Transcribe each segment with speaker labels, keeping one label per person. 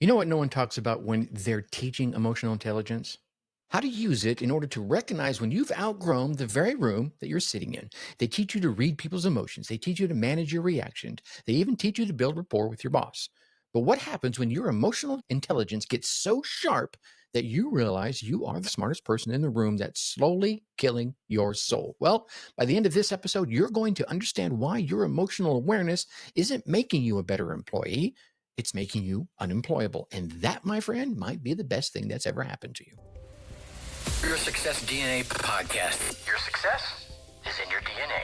Speaker 1: You know what no one talks about when they're teaching emotional intelligence? How to use it in order to recognize when you've outgrown the very room that you're sitting in. They teach you to read people's emotions. They teach you to manage your reaction. They even teach you to build rapport with your boss. But what happens when your emotional intelligence gets so sharp that you realize you are the smartest person in the room that's slowly killing your soul? Well, by the end of this episode, you're going to understand why your emotional awareness isn't making you a better employee. It's making you unemployable. And that, my friend, might be the best thing that's ever happened to you.
Speaker 2: Your Success DNA podcast. Your success is in your DNA.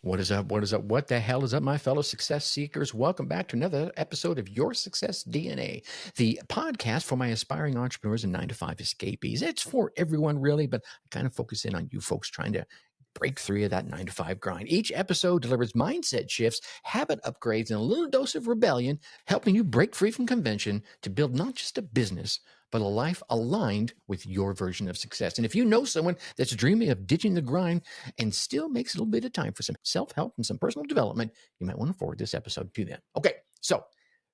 Speaker 1: What is up? What is up? What the hell is up, my fellow success seekers? Welcome back to another episode of Your Success DNA, the podcast for my aspiring entrepreneurs and 9-to-5 escapees. It's for everyone, really, but I kind of focus in on you folks trying to break free of that 9-to-5 grind. Each episode delivers mindset shifts, habit upgrades, and a little dose of rebellion, helping you break free from convention to build not just a business, but a life aligned with your version of success. And if you know someone that's dreaming of ditching the grind and still makes a little bit of time for some self-help and some personal development, you might want to forward this episode to them. Okay, so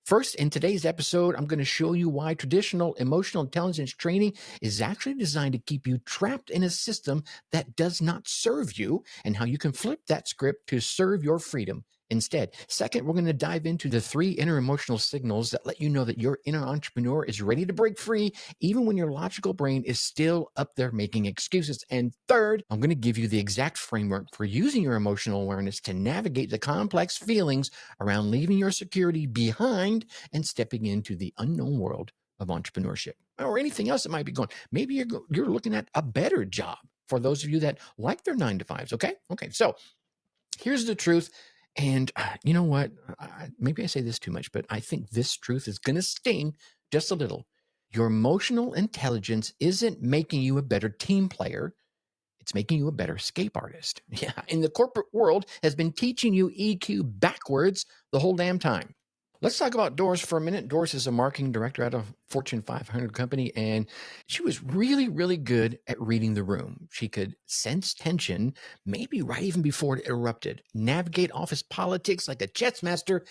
Speaker 1: first, in today's episode, I'm going to show you why traditional emotional intelligence training is actually designed to keep you trapped in a system that does not serve you and how you can flip that script to serve your freedom instead. Second, we're going to dive into the 3 inner emotional signals that let you know that your inner entrepreneur is ready to break free, even when your logical brain is still up there making excuses. And third, I'm going to give you the exact framework for using your emotional awareness to navigate the complex feelings around leaving your security behind and stepping into the unknown world of entrepreneurship or anything else that might be going. Maybe you're looking at a better job for those of you that like their 9-to-5s. Okay. So here's the truth. And you know what? Maybe I say this too much, but I think this truth is going to sting just a little. Your emotional intelligence isn't making you a better team player. It's making you a better escape artist. Yeah. And the corporate world has been teaching you EQ backwards the whole damn time. Let's talk about Doris for a minute. Doris is a marketing director at a Fortune 500 company, and she was really, really good at reading the room. She could sense tension, maybe right even before it erupted, navigate office politics like a chess master,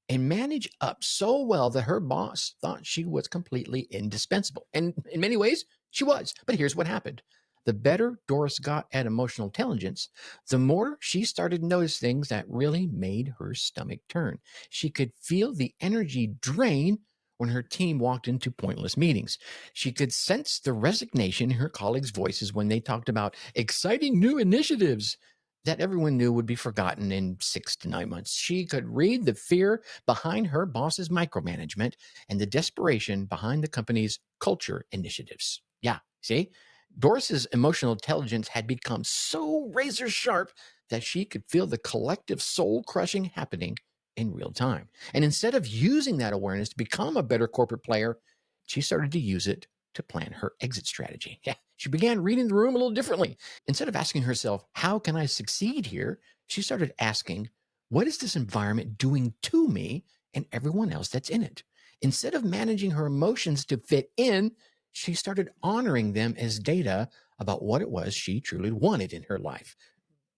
Speaker 1: and manage up so well that her boss thought she was completely indispensable. And in many ways, she was. But here's what happened. The better Doris got at emotional intelligence, the more she started to notice things that really made her stomach turn. She could feel the energy drain when her team walked into pointless meetings. She could sense the resignation in her colleagues' voices when they talked about exciting new initiatives that everyone knew would be forgotten in 6 to 9 months. She could read the fear behind her boss's micromanagement and the desperation behind the company's culture initiatives. Yeah, see? Doris's emotional intelligence had become so razor sharp that she could feel the collective soul crushing happening in real time. And instead of using that awareness to become a better corporate player, she started to use it to plan her exit strategy. Yeah, she began reading the room a little differently. Instead of asking herself, how can I succeed here? She started asking, what is this environment doing to me and everyone else that's in it? Instead of managing her emotions to fit in, she started honoring them as data about what it was she truly wanted in her life.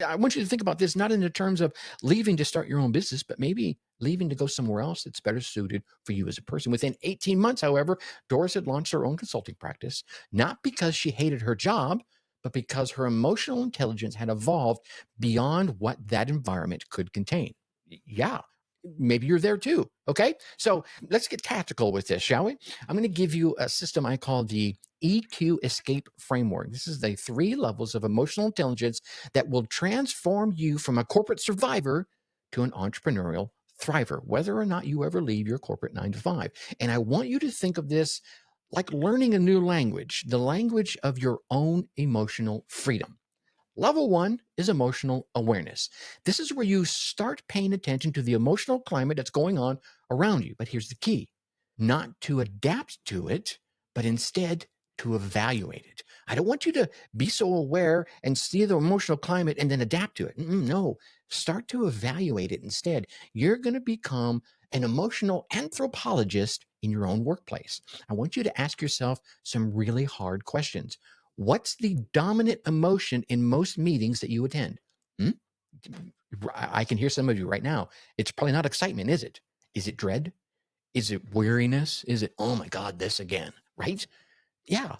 Speaker 1: I want you to think about this not in the terms of leaving to start your own business, but maybe leaving to go somewhere else that's better suited for you as a person. Within 18 months, however, Doris had launched her own consulting practice, not because she hated her job, but because her emotional intelligence had evolved beyond what that environment could contain. Yeah, maybe you're there too. Okay. So let's get tactical with this, shall we? I'm going to give you a system I call the EQ escape framework. This is the 3 levels of emotional intelligence that will transform you from a corporate survivor to an entrepreneurial thriver, whether or not you ever leave your corporate 9-to-5. And I want you to think of this like learning a new language, the language of your own emotional freedom. Level 1 is emotional awareness. This is where you start paying attention to the emotional climate that's going on around you. But here's the key, not to adapt to it, but instead to evaluate it. I don't want you to be so aware and see the emotional climate and then adapt to it. No, start to evaluate it instead. You're going to become an emotional anthropologist in your own workplace. I want you to ask yourself some really hard questions. What's the dominant emotion in most meetings that you attend? Hmm? I can hear some of you right now. It's probably not excitement, is it? Is it dread? Is it weariness? Is it, oh my God, this again, right? Yeah.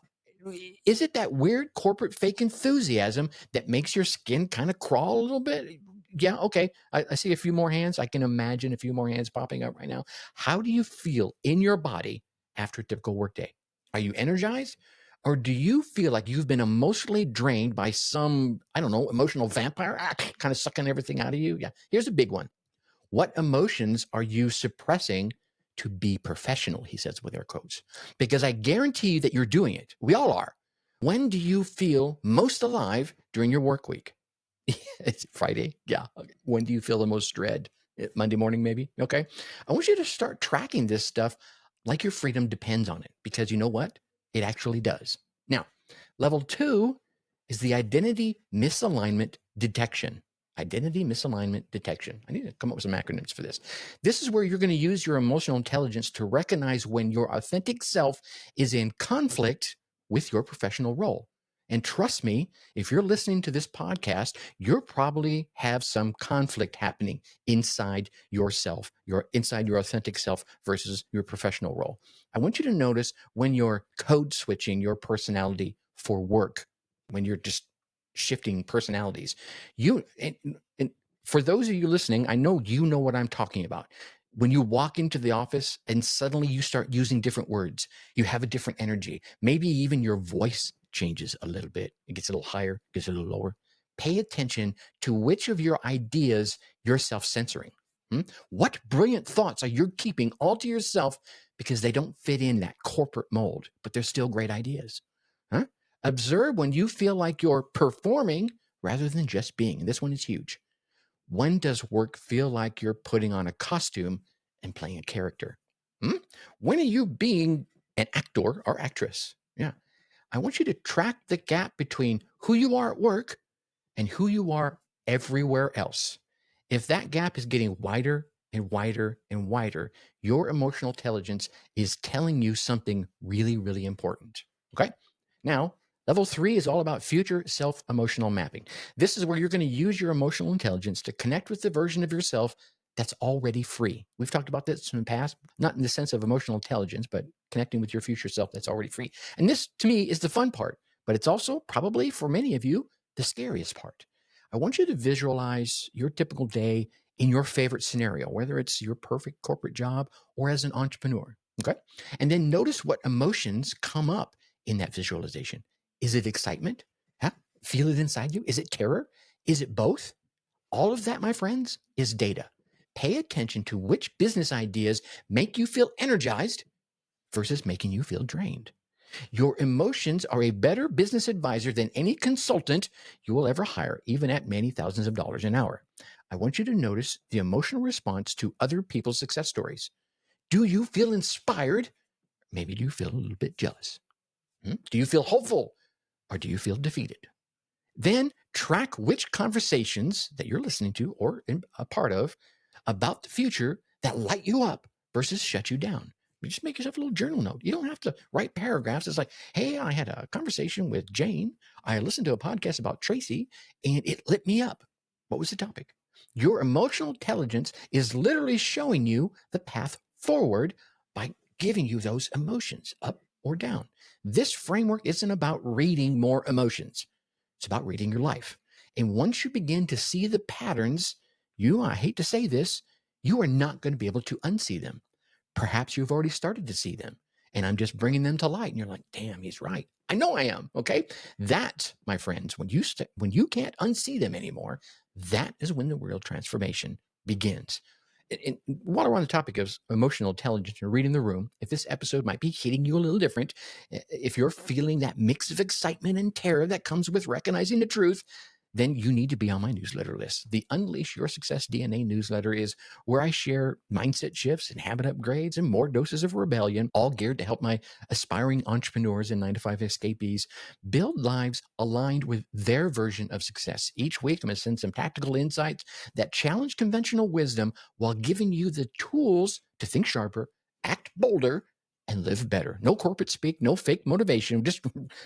Speaker 1: Is it that weird corporate fake enthusiasm that makes your skin kind of crawl a little bit? Yeah, okay. I see a few more hands. I can imagine a few more hands popping up right now. How do you feel in your body after a typical workday? Are you energized? Or do you feel like you've been emotionally drained by some, I don't know, emotional vampire kind of sucking everything out of you? Yeah. Here's a big one. What emotions are you suppressing to be professional? He says with air quotes, because I guarantee you that you're doing it. We all are. When do you feel most alive during your work week? It's Friday. Yeah. Okay. When do you feel the most dread? Monday morning, maybe. Okay. I want you to start tracking this stuff like your freedom depends on it, because you know what? It actually does. Now, level 2 is the identity misalignment detection. Identity misalignment detection. I need to come up with some acronyms for this. This is where you're going to use your emotional intelligence to recognize when your authentic self is in conflict with your professional role. And trust me, if you're listening to this podcast, you'll probably have some conflict happening inside yourself, inside your authentic self versus your professional role. I want you to notice when you're code switching your personality for work, when you're just shifting personalities. And for those of you listening, I know you know what I'm talking about. When you walk into the office and suddenly you start using different words, you have a different energy. Maybe even your voice changes a little bit. It gets a little higher, gets a little lower. Pay attention to which of your ideas you're self-censoring. What brilliant thoughts are you keeping all to yourself because they don't fit in that corporate mold, but they're still great ideas? Huh? Observe when you feel like you're performing rather than just being. And this one is huge. When does work feel like you're putting on a costume and playing a character? When are you being an actor or actress? Yeah. I want you to track the gap between who you are at work and who you are everywhere else. If that gap is getting wider and wider and wider, your emotional intelligence is telling you something really, really important. Okay. Now, level 3 is all about future self emotional mapping. This is where you're going to use your emotional intelligence to connect with the version of yourself that's already free. We've talked about this in the past, not in the sense of emotional intelligence, but connecting with your future self that's already free. And this, to me, is the fun part, but it's also probably for many of you, the scariest part. I want you to visualize your typical day in your favorite scenario, whether it's your perfect corporate job or as an entrepreneur. Okay. And then notice what emotions come up in that visualization. Is it excitement? Huh? Feel it inside you? Is it terror? Is it both? All of that, my friends, is data. Pay attention to which business ideas make you feel energized versus making you feel drained. Your emotions are a better business advisor than any consultant you will ever hire, even at many thousands of dollars an hour. I want you to notice the emotional response to other people's success stories. Do you feel inspired? Maybe do you feel a little bit jealous? Do you feel hopeful or do you feel defeated? Then track which conversations that you're listening to or a part of about the future that light you up versus shut you down. You just make yourself a little journal note. You don't have to write paragraphs. It's like, hey, I had a conversation with Jane. I listened to a podcast about Tracy and it lit me up. What was the topic? Your emotional intelligence is literally showing you the path forward by giving you those emotions up or down. This framework isn't about reading more emotions. It's about reading your life. And once you begin to see the patterns, I hate to say this, you are not going to be able to unsee them. Perhaps you've already started to see them and I'm just bringing them to light and you're like, damn, he's right. I know I am. Okay. That, my friends, when you can't unsee them anymore, that is when the real transformation begins. And while we're on the topic of emotional intelligence and reading the room, if this episode might be hitting you a little different, if you're feeling that mix of excitement and terror that comes with recognizing the truth, then you need to be on my newsletter list. The Unleash Your Success DNA newsletter is where I share mindset shifts and habit upgrades and more doses of rebellion, all geared to help my aspiring entrepreneurs and 9-to-5 escapees build lives aligned with their version of success. Each week, I'm going to send some tactical insights that challenge conventional wisdom while giving you the tools to think sharper, act bolder, and live better. No corporate speak, no fake motivation, just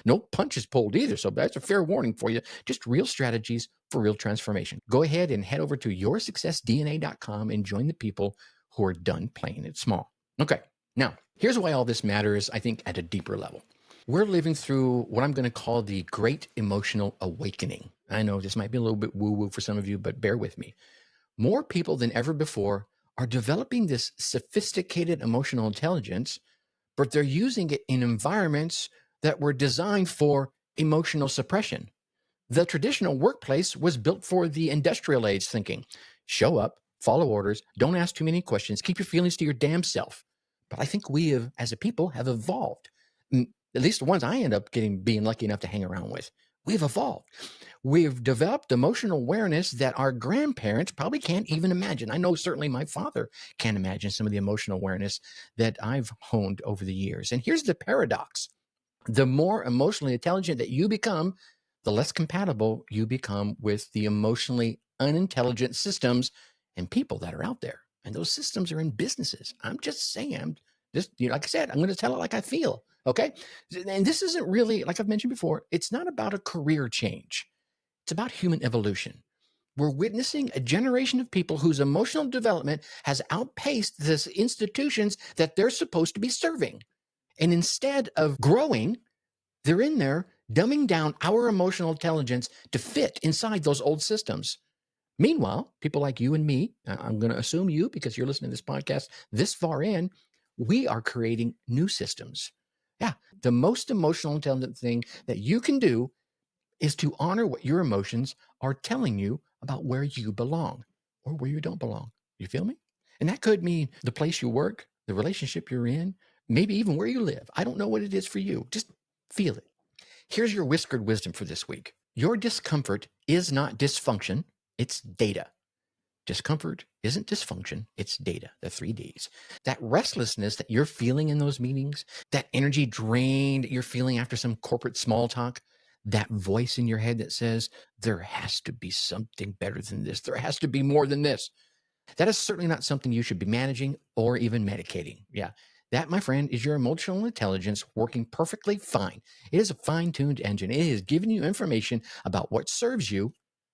Speaker 1: no punches pulled either. So that's a fair warning for you. Just real strategies for real transformation. Go ahead and head over to yoursuccessdna.com and join the people who are done playing it small. Okay. Now, here's why all this matters, I think, at a deeper level. We're living through what I'm going to call the Great Emotional Awakening. I know this might be a little bit woo-woo for some of you, but bear with me. More people than ever before are developing this sophisticated emotional intelligence, but they're using it in environments that were designed for emotional suppression. The traditional workplace was built for the industrial age thinking. Show up, follow orders, don't ask too many questions, keep your feelings to your damn self. But I think we have, as a people, have evolved. At least the ones I end up being lucky enough to hang around with. We've evolved. We've developed emotional awareness that our grandparents probably can't even imagine. I know certainly my father can't imagine some of the emotional awareness that I've honed over the years. And here's the paradox. The more emotionally intelligent that you become, the less compatible you become with the emotionally unintelligent systems and people that are out there. And those systems are in businesses. I'm just saying, like I said, I'm going to tell it like I feel. Okay. And this isn't really, like I've mentioned before, it's not about a career change. It's about human evolution. We're witnessing a generation of people whose emotional development has outpaced the institutions that they're supposed to be serving. And instead of growing, they're in there dumbing down our emotional intelligence to fit inside those old systems. Meanwhile, people like you and me, I'm going to assume you because you're listening to this podcast this far in, we are creating new systems. Yeah, the most emotional intelligent thing that you can do is to honor what your emotions are telling you about where you belong or where you don't belong. You feel me? And that could mean the place you work, the relationship you're in, maybe even where you live. I don't know what it is for you. Just feel it. Here's your whiskered wisdom for this week. Your discomfort is not dysfunction, it's data. Discomfort isn't dysfunction, it's data, the 3 Ds. That restlessness that you're feeling in those meetings, that energy drain that you're feeling after some corporate small talk, that voice in your head that says, there has to be something better than this. There has to be more than this. That is certainly not something you should be managing or even medicating. Yeah. That, my friend, is your emotional intelligence working perfectly fine. It is a fine-tuned engine. It is giving you information about what serves you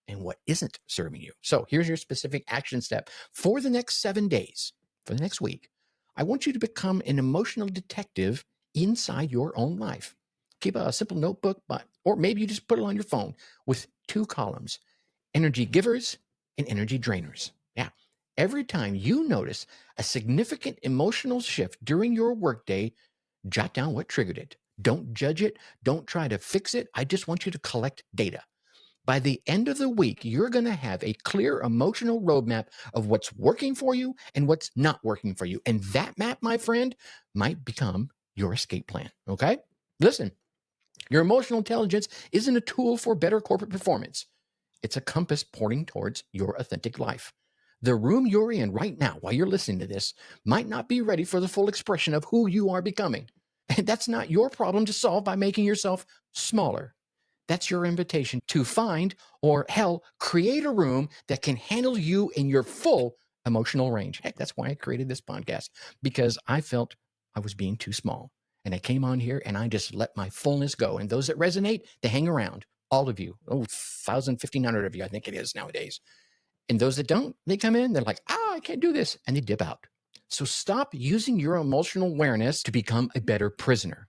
Speaker 1: and what isn't serving you. So here's your specific action step for the next 7 days, for the next week. I want you to become an emotional detective inside your own life. Keep a simple notebook, or maybe you just put it on your phone with 2 columns, energy givers and energy drainers. Yeah. Every time you notice a significant emotional shift during your workday, jot down what triggered it. Don't judge it. Don't try to fix it. I just want you to collect data. By the end of the week, you're going to have a clear emotional roadmap of what's working for you and what's not working for you. And that map, my friend, might become your escape plan. Okay? Listen, your emotional intelligence isn't a tool for better corporate performance. It's a compass pointing towards your authentic life. The room you're in right now, while you're listening to this, might not be ready for the full expression of who you are becoming. And that's not your problem to solve by making yourself smaller. That's your invitation to find, or hell, create a room that can handle you in your full emotional range. Heck, that's why I created this podcast, because I felt I was being too small. And I came on here and I just let my fullness go. And those that resonate, they hang around. All of you, 1,500 of you, I think it is nowadays. And those that don't, they come in, they're like, I can't do this. And they dip out. So stop using your emotional awareness to become a better prisoner.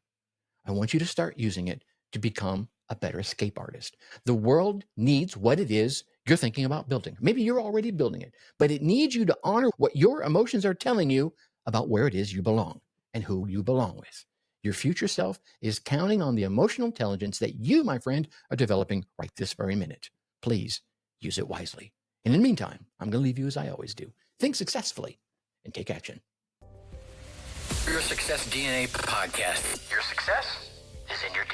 Speaker 1: I want you to start using it to become a better escape artist. The world needs what it is you're thinking about building. Maybe you're already building it, but it needs you to honor what your emotions are telling you about where it is you belong and who you belong with. Your future self is counting on the emotional intelligence that you, my friend, are developing right this very minute. Please use it wisely. And in the meantime, I'm going to leave you as I always do. Think successfully and take action.
Speaker 2: Your Success DNA podcast. Your success is in your